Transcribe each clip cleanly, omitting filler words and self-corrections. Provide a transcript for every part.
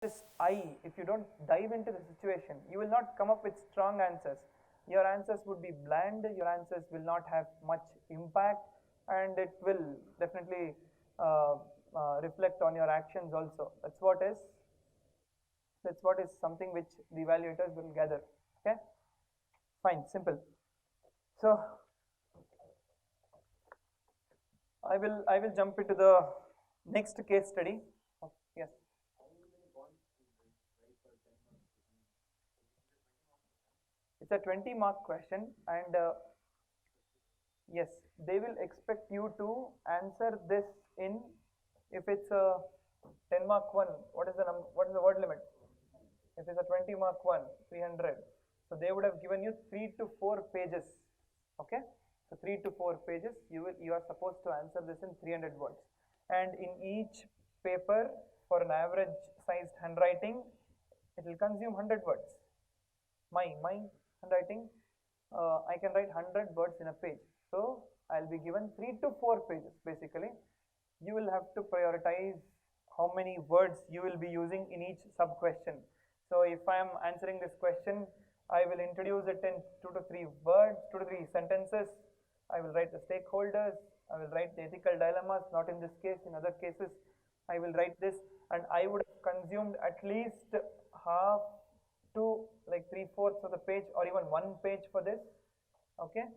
this I, if you don't dive into the situation, you will not come up with strong answers. Your answers would be bland, your answers will not have much impact, and it will definitely reflect on your actions also. That's what is something which the evaluators will gather. Okay, fine, simple. So I will jump into the next case study. Oh, yes. It's a 20-mark question, and yes, they will expect you to answer this in, if it's a 10-mark one, what is the word limit? If it's a 20-mark one, 300. So they would have given you 3 to 4 pages. Okay, so 3 to 4 pages. You are supposed to answer this in 300 words, and in each paper, for an average sized handwriting, it will consume 100 words. My handwriting, I can write 100 words in a page. So I'll be given 3 to 4 pages basically. You will have to prioritize how many words you will be using in each sub question. So if I am answering this question, I will introduce it in 2 to 3 words, 2 to 3 sentences. I will write the stakeholders, I will write the ethical dilemmas, not in this case, in other cases I will write this, and I would have consumed at least half to like 3/4 of the page, or even 1 page for this. Okay,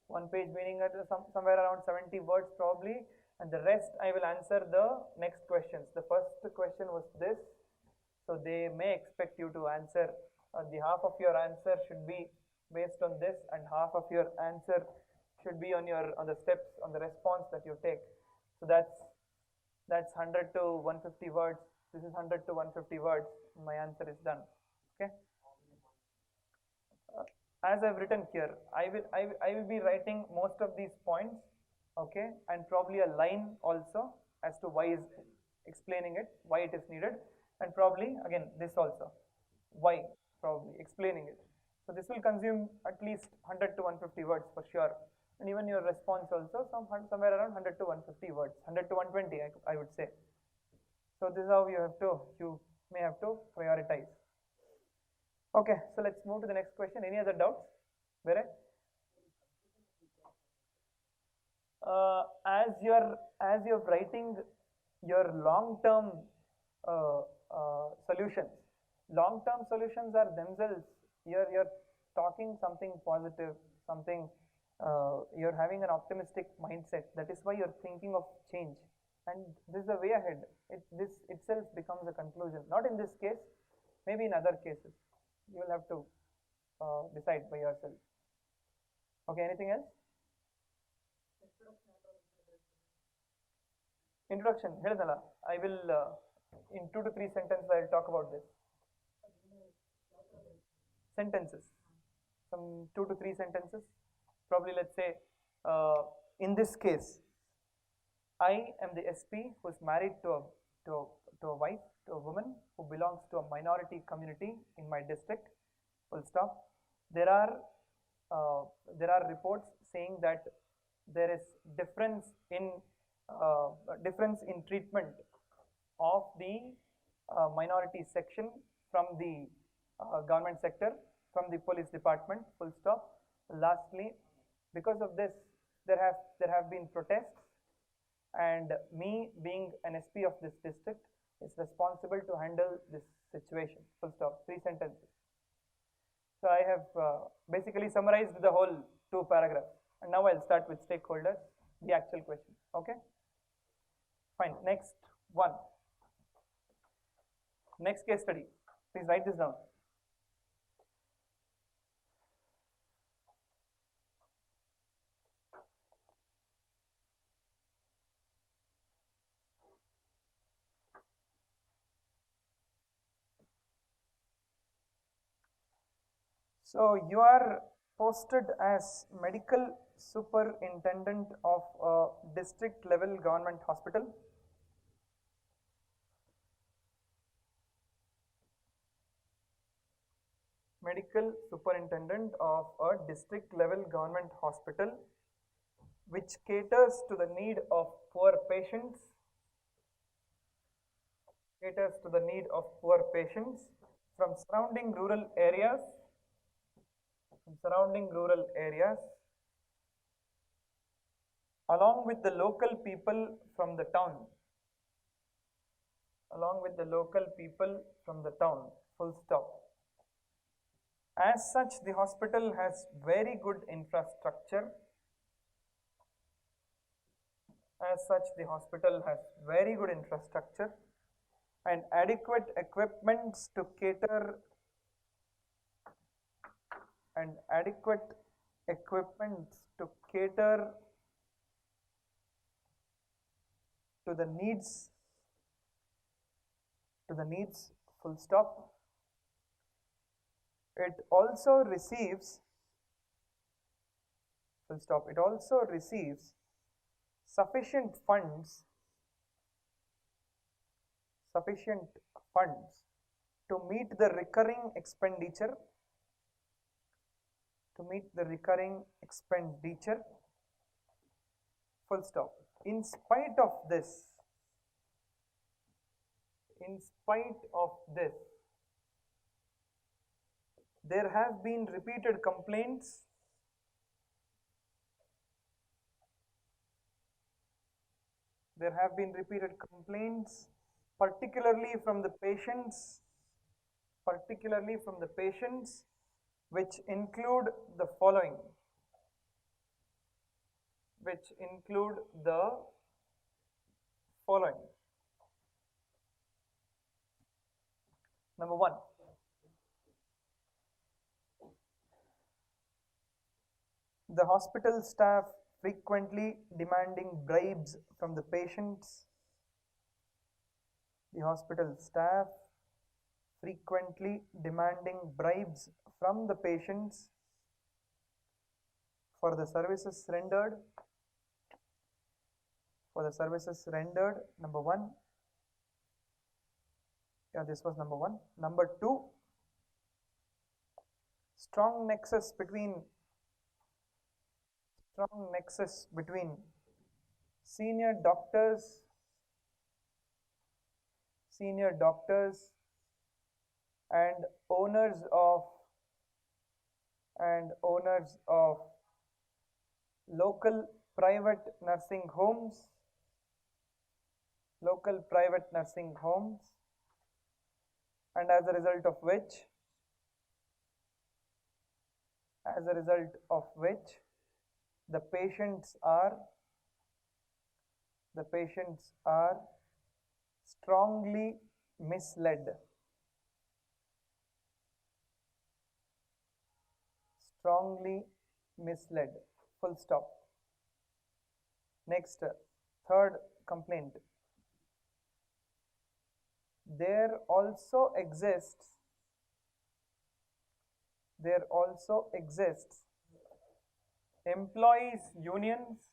1 page meaning at somewhere around 70 words probably, and the rest I will answer the next questions. The first question was this, so they may expect you to answer, the half of your answer should be based on this, and half of your answer should be on the steps, on the response that you take. So that's 100 to 150 words. This is 100 to 150 words. My answer is done. Okay. As I've written here, I will be writing most of these points. Okay, and probably a line also as to why is explaining it, why it is needed, and probably again this also, why, probably explaining it. So this will consume at least 100 to 150 words for sure, and even your response also somewhere around 100 to 150 words, 100 to 120 I would say. So this is how you may have to prioritize. Okay, so let's move to the next question. Any other doubts? Where? As you're writing your long-term solutions, long-term solutions are themselves, you're talking something positive, something, you're having an optimistic mindset. That is why you're thinking of change, and this is the way ahead. This itself becomes a conclusion. Not in this case, maybe in other cases. You will have to decide by yourself. Okay, anything else? Introduction, ಹೇಳಿದಲ್ಲ. I will, in 2 to 3 sentences, I will talk about this. Sentences, some 2 to 3 sentences. Probably, let's say, in this case, I am the SP who is married to a wife, to a woman who belongs to a minority community in my district. Full stop. There are reports saying that there is difference in treatment of the minority section from the government sector, from the police department. Full stop. Lastly, because of this, there have been protests, and me being an SP of this district is responsible to handle this situation. Full stop. 3 sentences. So I have basically summarized the whole 2 paragraphs, and now I'll start with stakeholders, the actual question. Okay, fine. Next one, next case study. Please write this down. So you are posted as medical superintendent of a district level government hospital. Medical superintendent of a district level government hospital which caters to the need of poor patients caters to the need of poor patients from surrounding rural areas, along with the local people from the town, full stop. As such, the hospital has very good infrastructure. And adequate equipments to cater to the needs, full stop. It also receives, full stop, it also receives sufficient funds to meet the recurring expenditure, full stop. In spite of this, there have been repeated complaints particularly from the patients, which include the following. Number one, the hospital staff frequently demanding bribes from the patients. For the services rendered. Number one. Yeah, this was number one. Number two, strong nexus between senior doctors and owners of local private nursing homes, and as a result of which the patients are strongly misled. Full stop. Next, third complaint. There also exists employees unions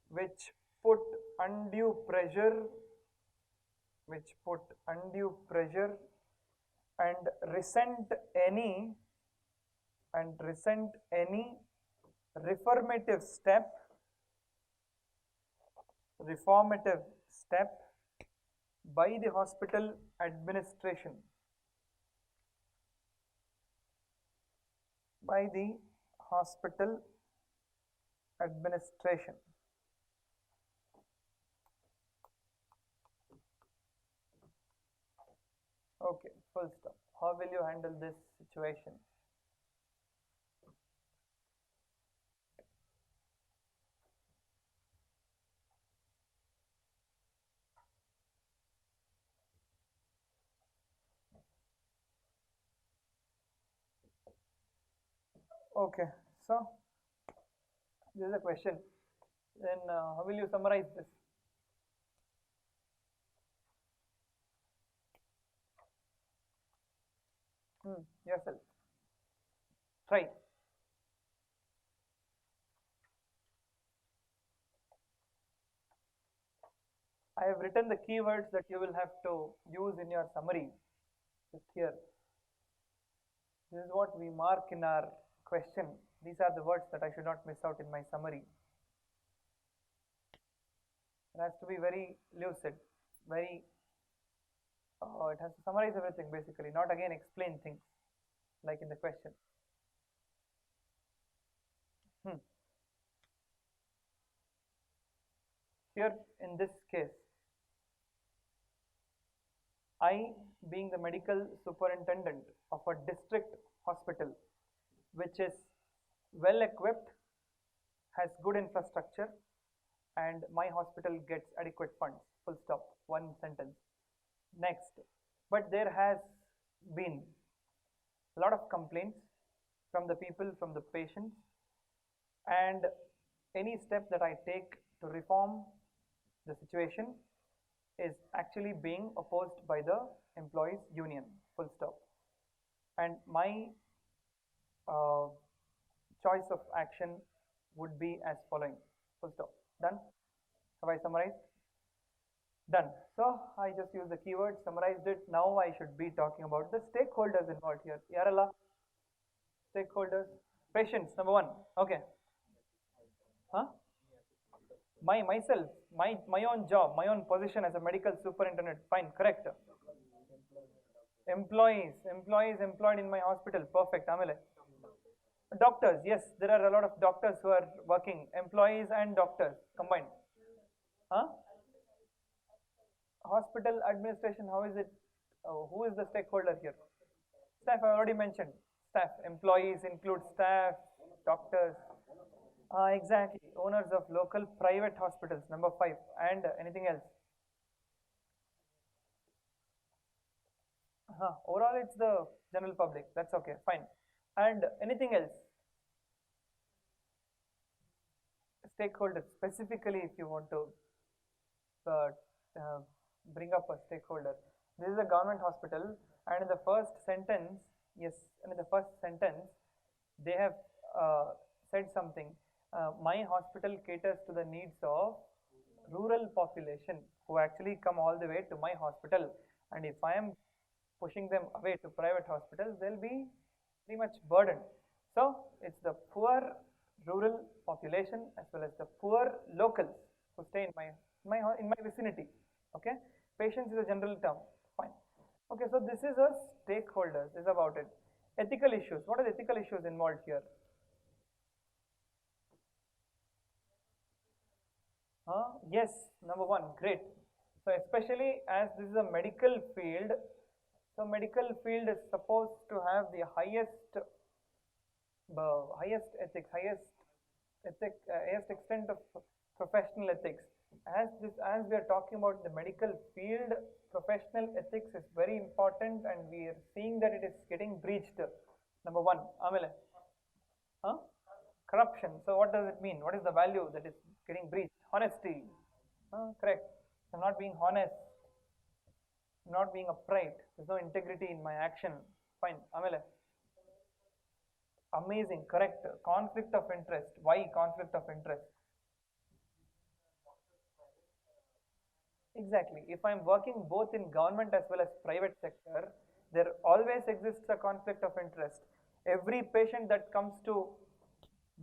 which put undue pressure and resent any reformative step by the hospital administration. Okay, full stop. How will you handle this situation? Okay, so this is a question. Then how will you summarize this? Yourself. Try. I have written the keywords that you will have to use in your summary. Just here. This is what we mark in our question. These are the words that I should not miss out in my summary. It has to be very lucid, very, it has to summarize everything basically, not again explain things like in the question. Here in this case, I, being the medical superintendent of a district hospital which is well equipped, has good infrastructure, and my hospital gets adequate funds, full stop, one sentence. Next, but there has been a lot of complaints from the people, from the patients, and any step that I take to reform the situation is actually being opposed by the employees union, full stop. And my choice of action would be as following, full stop. Done? Have I summarized? Done. So I just used the keyword, summarized it. Now I should be talking about the stakeholders involved here. Yarala? Stakeholders? Patients, number one. Okay. Huh? Myself, my own job, my own position as a medical superintendent. Fine, correct. Employees employed in my hospital. Perfect. Amele. Doctors, yes, there are a lot of doctors who are working. Employees and doctors combined. Huh? Hospital administration, how is it? Who is the stakeholder here? Staff, I already mentioned. Staff, employees include staff, doctors. Exactly. Owners of local private hospitals, number 5. And anything else? Overall, it's the general public. That's okay. Fine. And anything else? Stakeholders, specifically, if you want to bring up a stakeholder. This is a government hospital, and in the first sentence, yes, and in the first sentence, they have said something. My hospital caters to the needs of rural population who actually come all the way to my hospital, and if I am pushing them away to private hospitals, they'll be pretty much burdened. So it's the poor rural population as well as the poor locals who stay in my vicinity. Okay, patients is a general term. Fine. Okay, so this is a stakeholders. This is about it. Ethical issues. What are the ethical issues involved here? Yes, number 1, great. So especially as this is a medical field, so medical field is supposed to have the highest ethics, highest extent of professional ethics. As we are talking about the medical field, professional ethics is very important, and we are seeing that it is getting breached. Number 1, Amele. Corruption. So what does it mean? What is the value that is getting breached? Honesty. Correct. So not being honest, not being upright. There's no integrity in my action. Fine. Amele. Amazing. Correct. Conflict of interest. Why conflict of interest? Exactly. If I'm working both in government as well as private sector, there always exists a conflict of interest. Every patient that comes to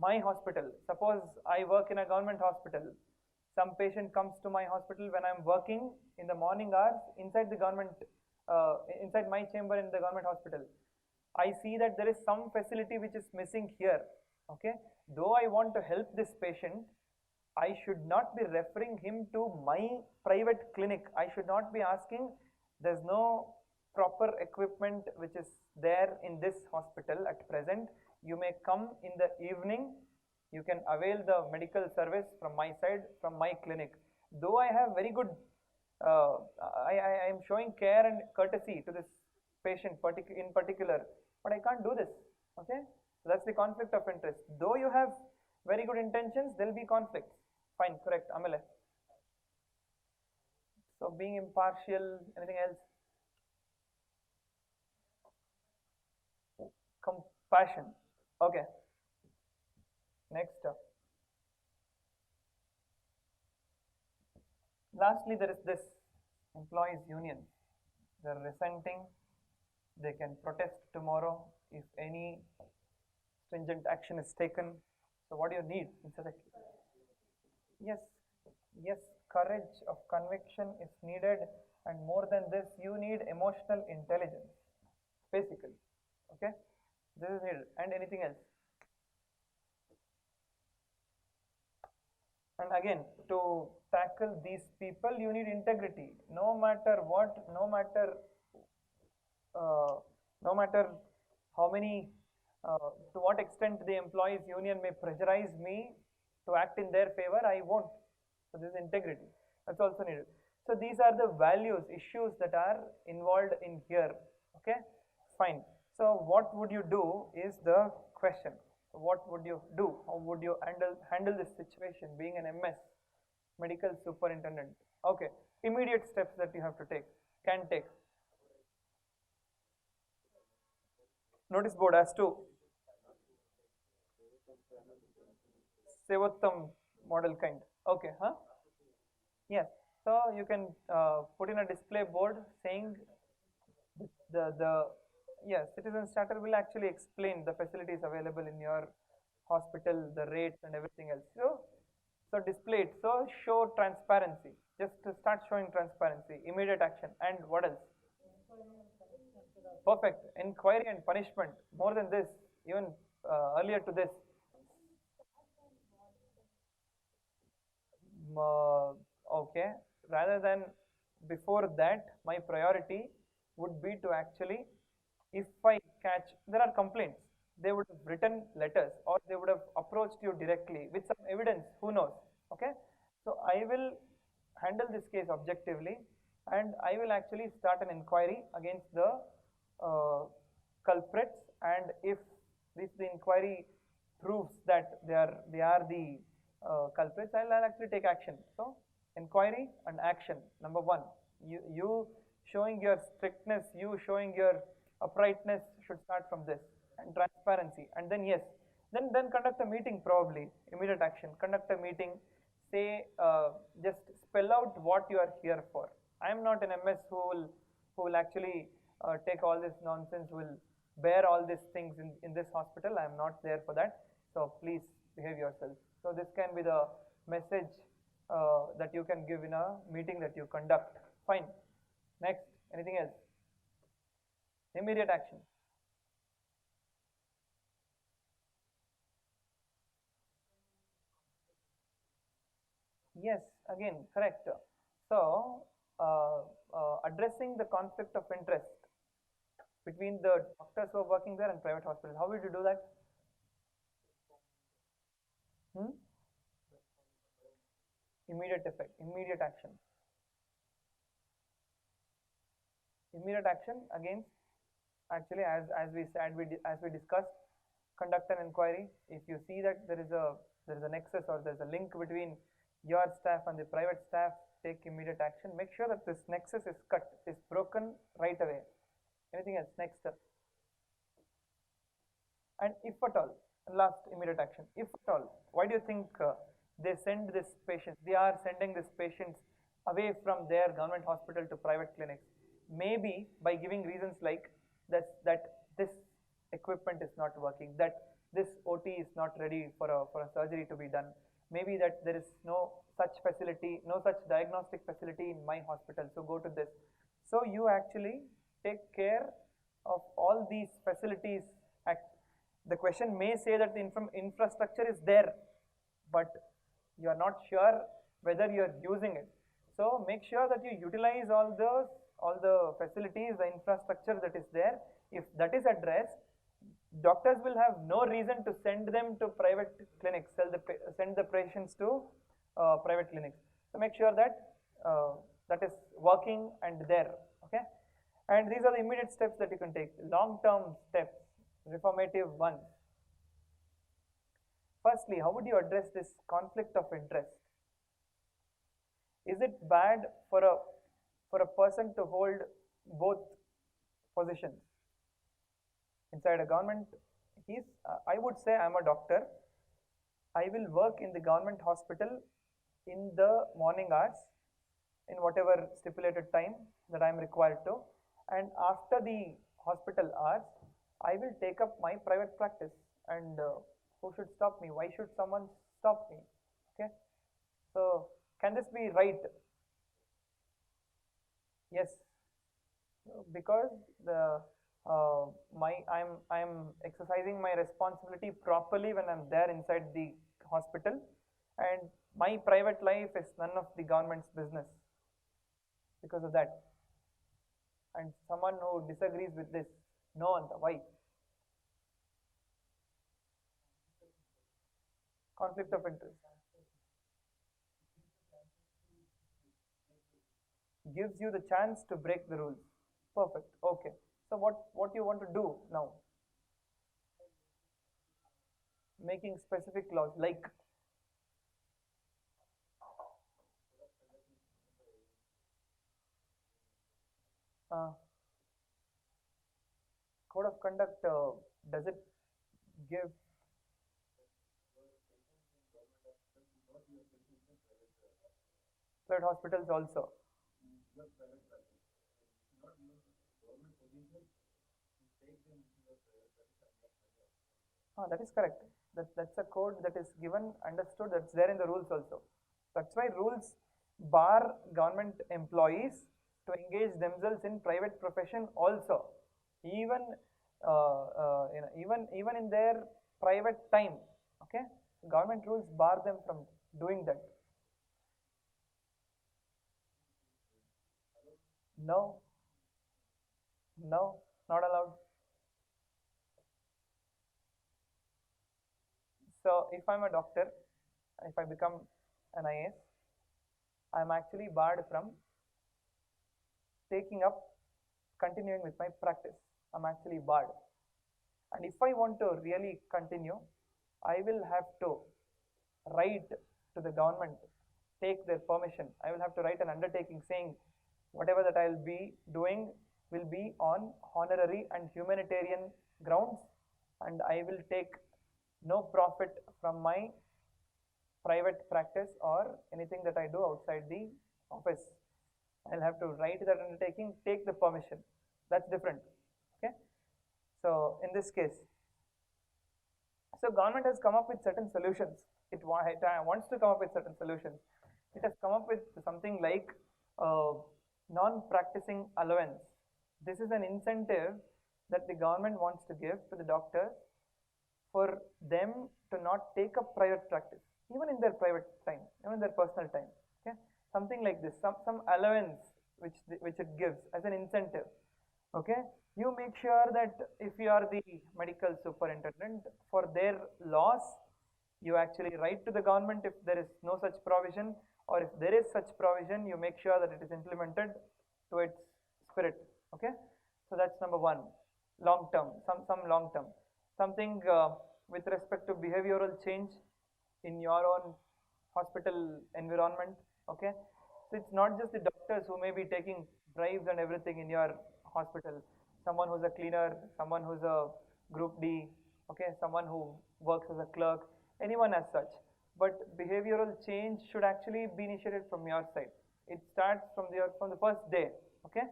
my hospital, suppose I work in a government hospital, some patient comes to my hospital when I'm working in the morning hours inside the government, inside my chamber in the government hospital. I see that there is some facility which is missing here. Okay, though I want to help this patient, I should not be referring him to my private clinic. I should not be asking, there's no proper equipment which is there in this hospital at present. You may come in the evening, you can avail the medical service from my side, from my clinic. Though I have very good, I am showing care and courtesy to this patient in particular, but I can't do this. Okay, so that's the conflict of interest. Though you have very good intentions, there will be conflicts. Fine, correct, Amele. So being impartial, anything else? Compassion. Okay. Next up. Lastly, there is this employees union. They are resenting. They can protest tomorrow if any stringent action is taken. So what do you need in such a case? Yes, yes, courage of conviction is needed, and more than this, you need emotional intelligence, basically. Okay, this is needed. And anything else? And again, to tackle these people, you need integrity. No matter what, uh, no matter how many, to what extent the employees union may pressurize me to act in their favor, I won't. So this is integrity. That's also needed. So these are the values, issues that are involved in here. Okay, fine. So what would you do is the question. What would you do? How would you handle this situation being an MS, medical superintendent? Okay, immediate steps that you have to take, can take. Notice board as to Sevottam model kind. Okay, huh? Yes. So you can put in a display board saying the yes, citizen starter will actually explain the facilities available in your hospital, the rates and everything else. So display it. So show transparency. Just to start showing transparency, immediate action, and what else? Perfect. Inquiry and punishment. More than this, even earlier to this. Okay. Rather than before that, my priority would be to actually, if I catch, there are complaints, they would have written letters or they would have approached you directly with some evidence, who knows. Okay, so I will handle this case objectively, and I will actually start an inquiry against the uh, culprits, and if the inquiry proves that they are the culprits, I'll actually take action. So inquiry and action, number one. You showing your strictness, you showing your uprightness should start from this, and transparency, and then yes, then conduct a meeting, probably immediate action. Conduct a meeting, say, just spell out what you are here for. I am not an MS who will actually take all this nonsense, will bear all these things in this hospital. I am not there for that. So please behave yourself. So this can be the message that you can give in a meeting that you conduct. Fine. Next, anything else? Immediate action. Yes, again, correct. So, addressing the conflict of interest between the doctors who are working there and private hospitals. How would you do that? Hmm? Immediate effect, immediate action. Immediate action against, actually, as we said, as we discussed, conduct an inquiry. If you see that there is a nexus or there is a link between your staff and the private staff, take immediate action. Make sure that this nexus is cut, is broken right away. Anything else? Next step. And if at all, last immediate action, if at all, why do you think they send this patient, they are sending this patients away from their government hospital to private clinics? Maybe by giving reasons like that this equipment is not working, that this OT is not ready for a surgery to be done, maybe that there is no such facility, no such diagnostic facility in my hospital, so go to this. So you actually take care of all these facilities. The question may say that the infrastructure is there, but you are not sure whether you are using it. So make sure that you utilize all the facilities, the infrastructure that is there. If that is addressed, doctors will have no reason to send them to private clinics, send the patients to private clinics. So make sure that that is working and there. Okay, and these are the immediate steps that you can take. Long-term steps, reformative ones. Firstly, how would you address this conflict of interest? Is it bad for a person to hold both positions inside a government? I would say, I'm a doctor, I will work in the government hospital in the morning hours, in whatever stipulated time that I am required to, and after the hospital hours, I will take up my private practice. and who should stop me? Why should someone stop me? Okay, so can this be right? Yes, because the I'm exercising my responsibility properly when I'm there inside the hospital, and my private life is none of the government's business because of that. And someone who disagrees with this, no answer. Why? Conflict of interest gives you the chance to break the rules. Perfect. Okay. So what you want to do now? Making specific laws like uh, code of conduct. Does it give private hospitals also? That is correct. That's a code that is given, understood, that's there in the rules also. That's why rules bar government employees to engage themselves in private profession also, even even in their private time. Okay, government rules bar them from doing that. No, no, not allowed. So if I'm a doctor, if I become an IAS, I'm actually barred from taking up, continuing with my practice. I'm actually barred. And if I want to really continue, I will have to write to the government, take their permission. I will have to write an undertaking saying whatever that I will be doing will be on honorary and humanitarian grounds, and I will take no profit from my private practice or anything that I do outside the office. I'll have to write that undertaking, take the permission. That's different. Okay. So in this case, so government has come up with certain solutions. It wants to come up with certain solutions. It has come up with something like non-practicing allowance. This is an incentive that the government wants to give to the doctors for them to not take up private practice, even in their private time, even in their personal time. Okay, something like this, some allowance which it gives as an incentive. Okay, you make sure that if you are the medical superintendent, for their loss, you actually write to the government if there is no such provision, or if there is such provision, you make sure that it is implemented to its spirit. Okay, so that's number one. Long term, some long term, something with respect to behavioral change in your own hospital environment. Okay, so it's not just the doctors who may be taking bribes and everything in your hospital. Someone who's a cleaner, someone who's a group D, okay, someone who works as a clerk, anyone as such. But behavioral change should actually be initiated from your side. It starts from the first day. Okay,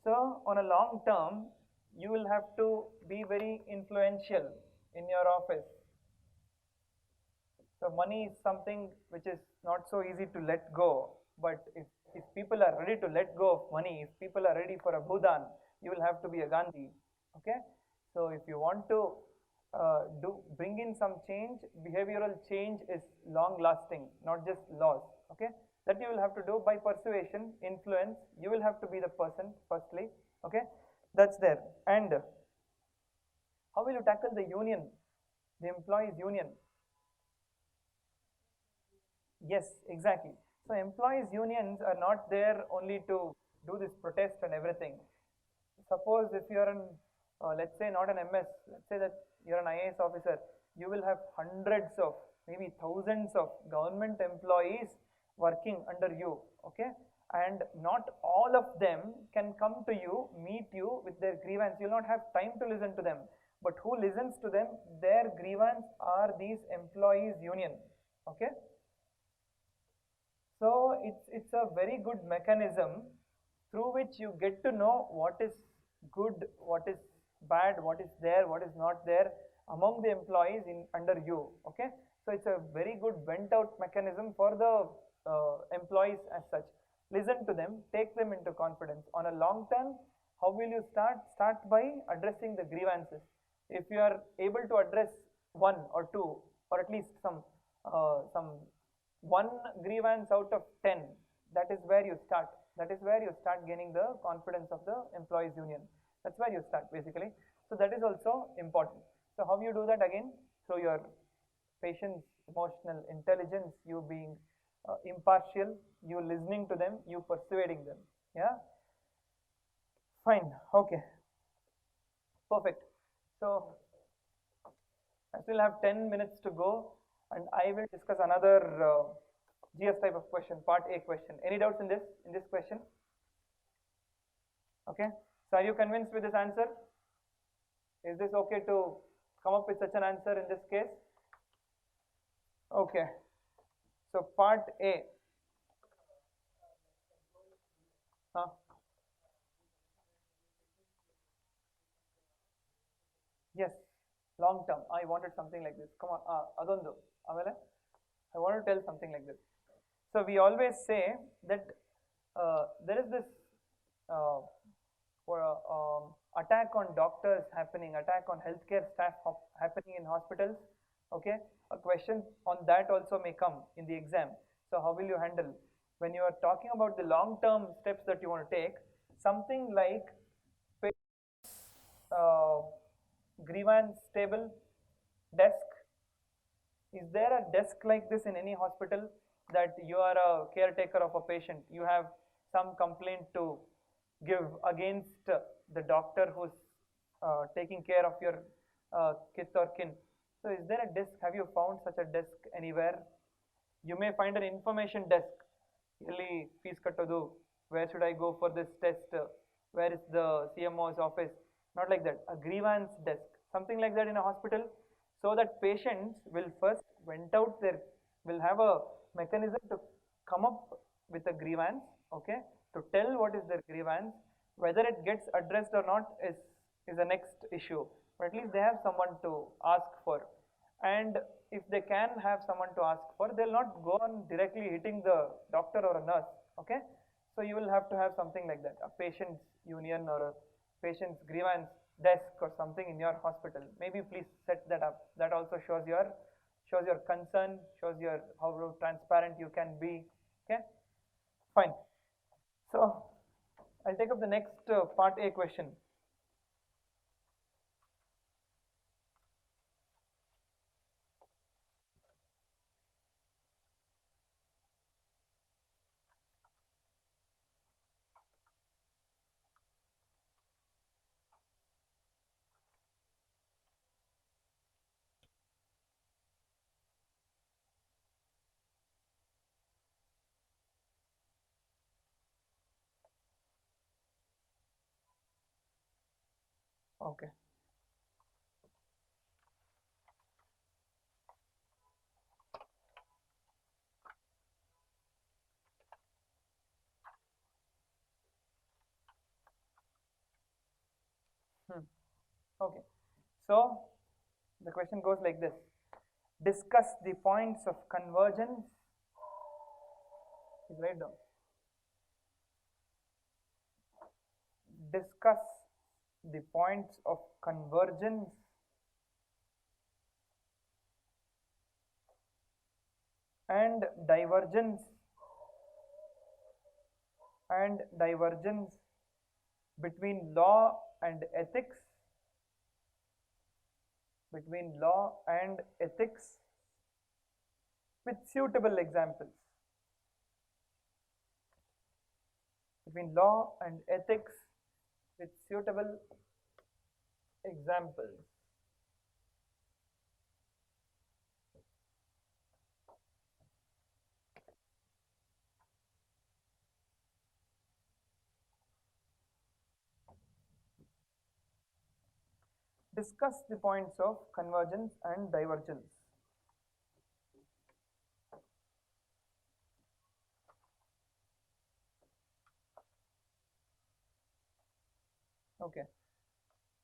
so on a long term, you will have to be very influential in your office. So money is something which is not so easy to let go. But if people are ready to let go of money, if people are ready for a Bhudan, you will have to be a Gandhi. Okay. So if you want to bring in some change, behavioral change is long lasting, not just laws. Okay. That you will have to do by persuasion, influence. You will have to be the person firstly. Okay. That's there. And how will you tackle the union, the employees union? Yes, exactly. So employees unions are not there only to do this protest and everything. Suppose if you are an, let's say not an MS, let's say that you're an IAS officer, you will have hundreds of, maybe thousands of government employees working under you, okay? And not all of them can come to you, meet you with their grievance. You'll not have time to listen to them. But who listens to them? Their grievance are these employees union, okay? So it's a very good mechanism through which you get to know what is good, what is bad, what is there, what is not there, among the employees in under you. Okay, so it's a very good vent out mechanism for the employees as such. Listen to them, take them into confidence. On a long term, how will you start by addressing the grievances. If you are able to address one or two, or at least some one grievance out of 10, that is where you start. That is where you start gaining the confidence of the employees union. That's where you start basically. So that is also important. So how you do that? Again, through your patience, emotional intelligence, you being impartial, you listening to them, you persuading them. Yeah, fine. Okay, perfect. So I still have 10 minutes to go, and I will discuss another GS type of question, part A question. Any doubts in this question? Okay, so are you convinced with this answer? Is this okay to come up with such an answer in this case? Okay, so part A. Huh? Yes, long term. I wanted something like this. Come on, adondu. Amele, I want to tell something like this. So we always say that there is this uh, attack on doctors happening, attack on healthcare staff happening in hospitals. Okay, a question on that also may come in the exam. So how will you handle when you are talking about the long-term steps that you want to take? Something like uh, grievance table, desk. Is there a desk like this in any hospital that you are a caretaker of a patient? You have some complaint to give against the doctor who's taking care of your kith or kin. So is there a desk? Have you found such a desk anywhere? You may find an information desk. Really, fees kattodu. Where should I go for this test? Where is the CMO's office? Not like that. A grievance desk, something like that in a hospital, so that patients will first vent out their, will have a mechanism to come up with a grievance. Okay, to tell what is their grievance. Whether it gets addressed or not is a next issue. But at least they have someone to ask for. And if they can have someone to ask for, they'll not go on directly hitting the doctor or a nurse. Okay, so you will have to have something like that, a patient's union or a patient's grievance desk or something in your hospital. Maybe please set that up. That also shows your concern, shows your how transparent you can be. Okay, fine. So I'll take up the next part A question. Okay. Hmm. Okay. So the question goes like this. Discuss the points of convergence. Please write down. Discuss the points of convergence and divergence between law and ethics, with suitable examples. Between law and ethics with suitable examples. Discuss the points of convergence and divergence. Okay.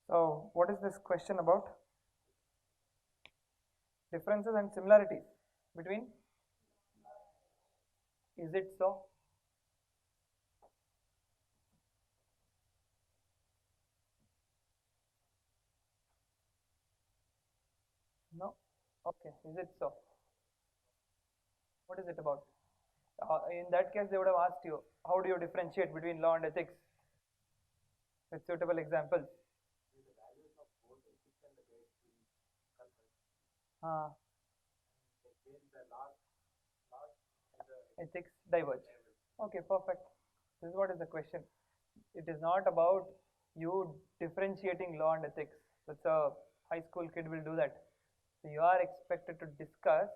So what is this question about? Differences and similarities between, is it so? No? Okay, is it so? What is it about? In that case, they would have asked you, how do you differentiate between law and ethics with suitable examples? Uh, Ethics diverge. Okay, perfect. This is what is the question. It is not about you differentiating law and ethics. That's a high school kid will do that. So you are expected to discuss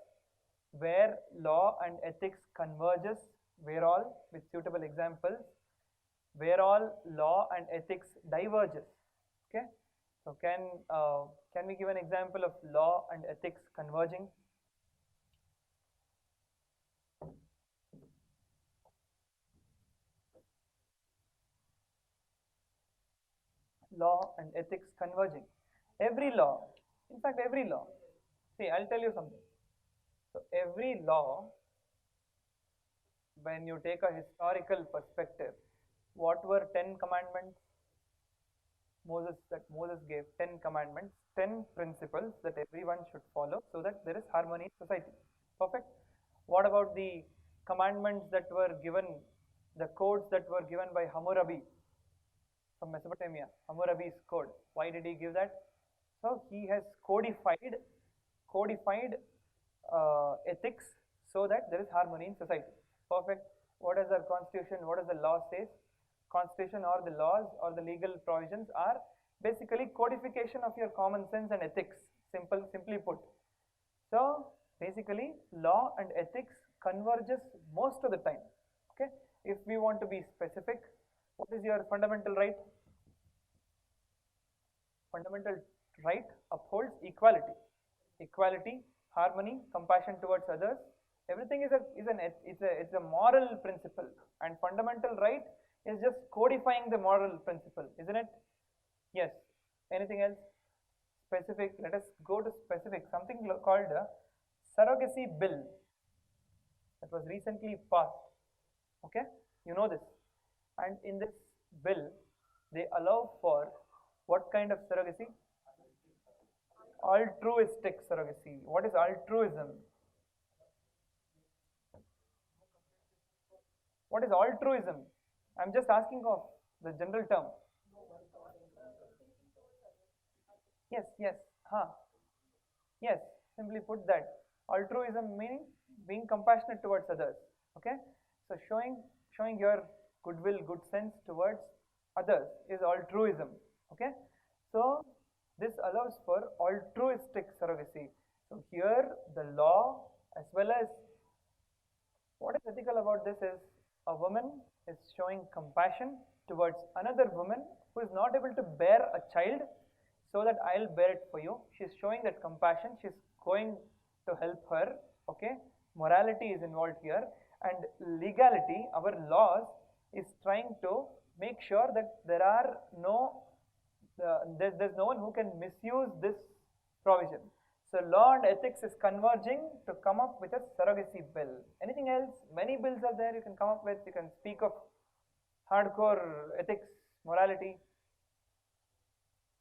where law and ethics converges, where all, with suitable examples, where all law and ethics diverges. Okay. So can we give an example of law and ethics converging? Law and ethics converging. Every law, in fact, every law. See, I'll tell you something. So, every law, when you take a historical perspective, what were 10 commandments? Moses gave 10 commandments, 10 principles that everyone should follow so that there is harmony in society. Perfect. What about the commandments that were given, the codes that were given by Hammurabi from Mesopotamia, Hammurabi's code? Why did he give that? So he has codified ethics so that there is harmony in society. Perfect. What is our constitution? What does the law says? Constitution or the laws or the legal provisions are basically codification of your common sense and ethics. Simply put. So basically, law and ethics converges most of the time. Okay. If we want to be specific, what is your fundamental right? Fundamental right upholds equality. Equality, harmony, compassion towards others. Everything it's a moral principle, and fundamental right is just codifying the moral principle, isn't it? Yes. Anything else? Specific. Let us go to specific. Something called a surrogacy bill that was recently passed. Okay, you know this. And in this bill, they allow for what kind of surrogacy? Altruistic surrogacy. What is altruism? What is altruism? I'm just asking of the general term. Yes, yes, huh. Yes, simply put that. Altruism meaning being compassionate towards others. Okay, so showing your goodwill, good sense towards others is altruism. Okay, so this allows for altruistic surrogacy. So here the law as well as what is ethical about this is a woman is showing compassion towards another woman who is not able to bear a child, so that I'll bear it for you. She's showing that compassion. She's going to help her. Okay, morality is involved here, and legality, our laws, is trying to make sure that there are there's no one who can misuse this provision. So law and ethics is converging to come up with a surrogacy bill. Anything else? Many bills are there you can come up with. You can speak of hardcore ethics, morality.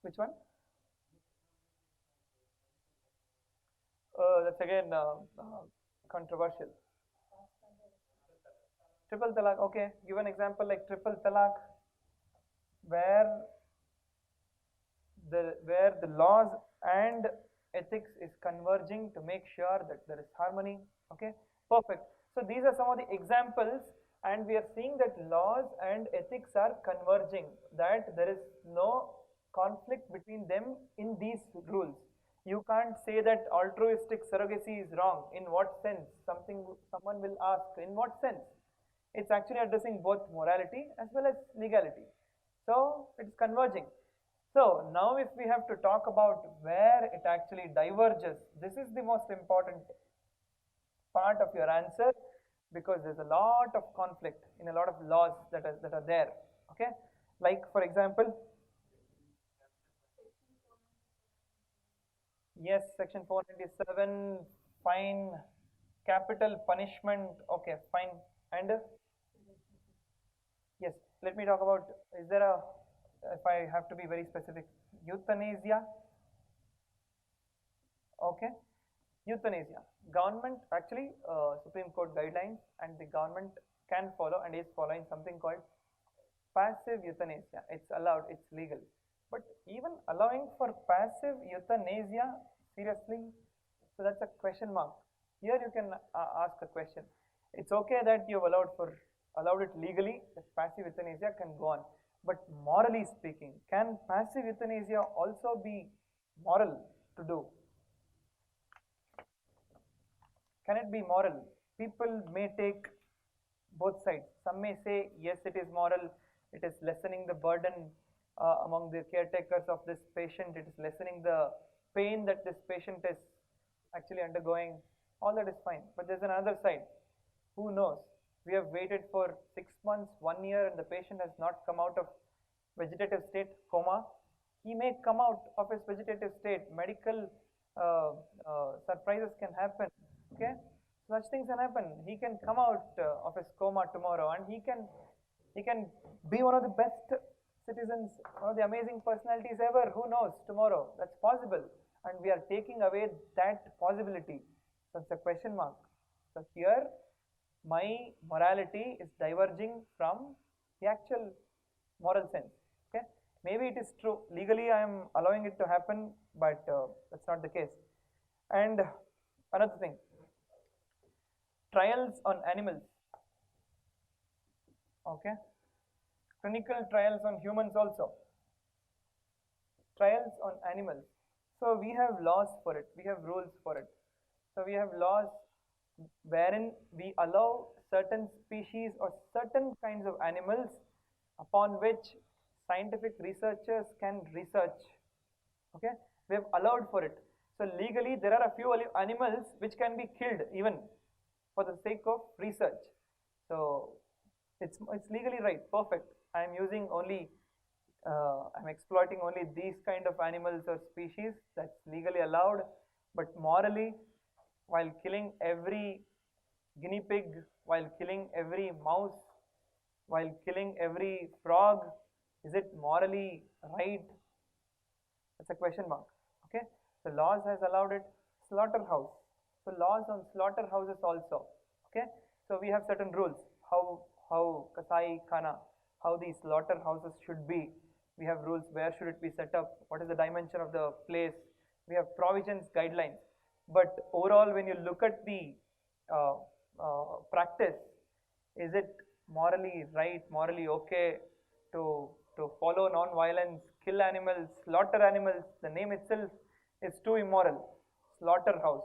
Which one? That's again controversial. Triple talaq. Okay, give an example like triple talaq, where the laws and ethics is converging to make sure that there is harmony. Okay, perfect. So these are some of the examples, and we are seeing that laws and ethics are converging, that there is no conflict between them in these rules. You can't say that altruistic surrogacy is wrong. In what sense? Someone will ask, in what sense? It's actually addressing both morality as well as legality. So it's converging. So now if we have to talk about where it actually diverges, this is the most important part of your answer, because there's a lot of conflict in a lot of laws that are there. Okay, like for example, Yes, section 497, fine, capital punishment, okay, fine. And yes, let me talk about, is there a, if I have to be very specific, euthanasia, okay, euthanasia. Government, actually, Supreme Court guidelines and the government can follow and is following something called passive euthanasia. It's allowed, it's legal. But even allowing for passive euthanasia, seriously, so that's a question mark. Here you can ask a question. It's okay that you've allowed it legally, that passive euthanasia can go on. But morally speaking, can passive euthanasia also be moral to do? Can it be moral? People may take both sides. Some may say, yes, it is moral, it is lessening the burden among the caretakers of this patient, it is lessening the pain that this patient is actually undergoing. All that is fine. But there's another side. Who knows? We have waited for 6 months, 1 year, and the patient has not come out of vegetative state, coma. He may come out of his vegetative state. Medical surprises can happen. Okay, such things can happen. He can come out of his coma tomorrow, and he can be one of the best citizens, one of the amazing personalities ever. Who knows tomorrow? That's possible, and we are taking away that possibility. So it's a question mark. So here, my morality is diverging from the actual moral sense. Okay, maybe it is true legally I am allowing it to happen, but that's not the case. And another thing, trials on animals. Okay, clinical trials on humans also, trials on animals. So we have laws for it, we have rules for it. So we have laws wherein we allow certain species or certain kinds of animals upon which scientific researchers can research. Okay, we have allowed for it. So legally there are a few animals which can be killed even for the sake of research. So it's legally right, perfect. I am using only I'm exploiting only these kind of animals or species, that's legally allowed. But morally, while killing every guinea pig, while killing every mouse, while killing every frog, is it morally right? That's a question mark. Okay, the laws has allowed it. Slaughterhouse, so laws on slaughterhouses also. Okay, so we have certain rules, how kasai khana, how these slaughterhouses should be. We have rules, where should it be set up, what is the dimension of the place. We have provisions, guidelines. But overall, when you look at the uh, practice, is it morally right, morally okay to follow non-violence, kill animals, slaughter animals? The name itself is too immoral, slaughterhouse.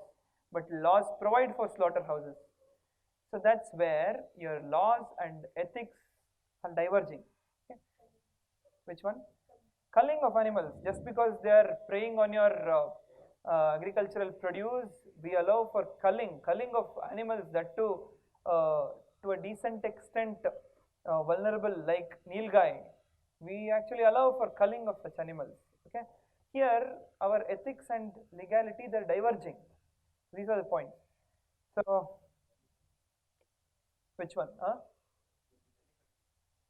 But laws provide for slaughterhouses. So that's where your laws and ethics are diverging. Okay. Which one? Culling of animals. Just because they are preying on your agricultural produce, we allow for culling of animals, that to a decent extent vulnerable, like nilgai. We actually allow for culling of such animals. Okay. Here, our ethics and legality, they're diverging. These are the points. So, which one?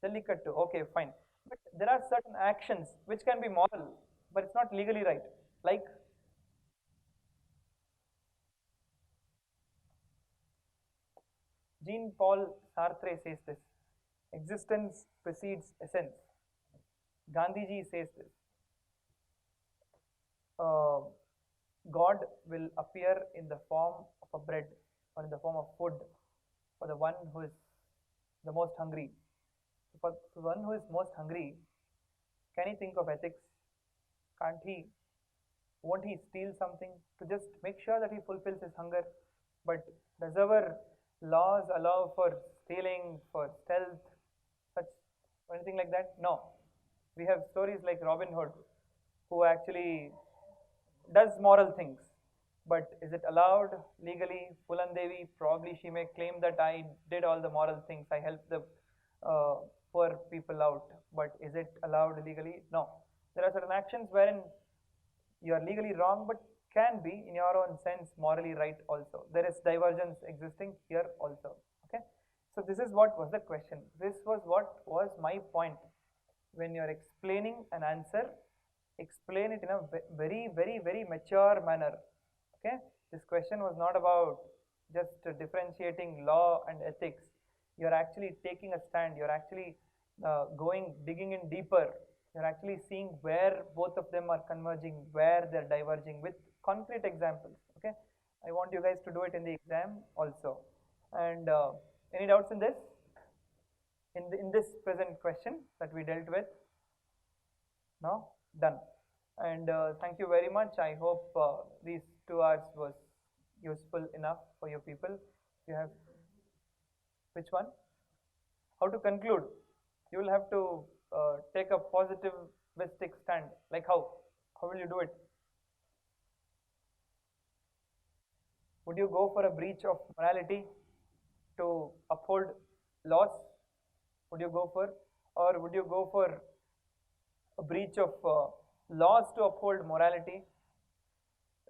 Jallikattu. Okay, fine. But there are certain actions which can be moral, but it's not legally right. Like, Jean-Paul Sartre says this: existence precedes essence. Gandhiji says this: uh, God will appear in the form of a bread or in the form of food for the one who is the most hungry. For the one who is most hungry, can he think of ethics? Can't he? Won't he steal something to just make sure that he fulfills his hunger? But does our laws allow for stealing, for stealth, such anything like that? No. We have stories like Robin Hood, who actually does moral things. But is it allowed legally? Pulan Devi, probably she may claim that I did all the moral things, I helped the poor people out. But is it allowed legally? No. There are certain actions wherein you are legally wrong, but can be in your own sense morally right also. There is divergence existing here also. Okay, so this is what was the question. This was what was my point. When you are explaining an answer, explain it in a very mature manner. Okay, this question was not about just differentiating law and ethics. You are actually taking a stand. You are actually digging in deeper. You are actually seeing where both of them are converging, where they are diverging with concrete examples. Okay, I want you guys to do it in the exam also. And any doubts in this? In this present question that we dealt with? No? Done. And thank you very much. I hope these 2 hours was useful enough for you people. You have which one? How to conclude? You will have to take a positivistic stand. Like how? How will you do it? Would you go for a breach of morality to uphold laws? Would you go for, or would you go for a breach of laws to uphold morality?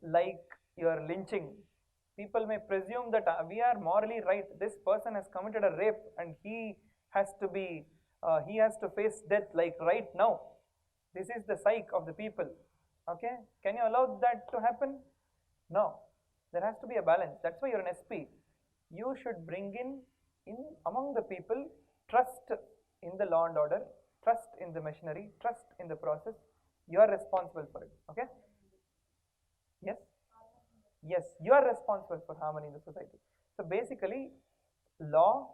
Like you are lynching. People may presume that we are morally right. This person has committed a rape and he has to face death like right now. This is the psyche of the people. Okay, can you allow that to happen? No, there has to be a balance. That's why you're an SP. You should bring in among the people trust in the law and order, trust in the machinery, trust in the process. You are responsible for it. Okay? Yes? Yes, you are responsible for harmony in the society. So basically, law,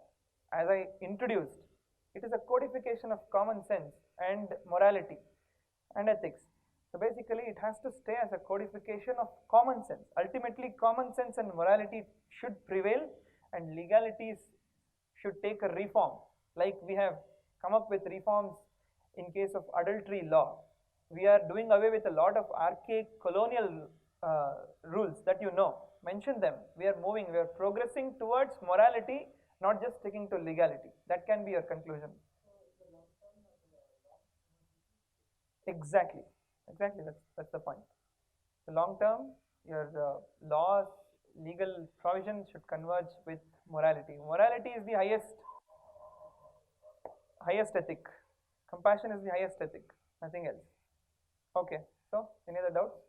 as I introduced, it is a codification of common sense and morality and ethics. So basically, it has to stay as a codification of common sense. Ultimately, common sense and morality should prevail, and legalities should take a reform. Like we have come up with reforms in case of adultery law. We are doing away with a lot of archaic colonial rules that you know. Mention them. We are progressing towards morality, not just sticking to legality. That can be your conclusion. Exactly. Exactly. That's the point. The long term, your laws, legal provisions should converge with morality. Morality is the highest ethic. Compassion is the highest ethic. Nothing else. Okay. So, any other doubts?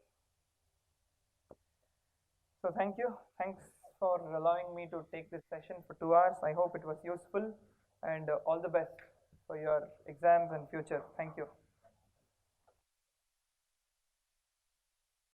So thank you. Thanks for allowing me to take this session for 2 hours. I hope it was useful, and all the best for your exams and future. Thank you.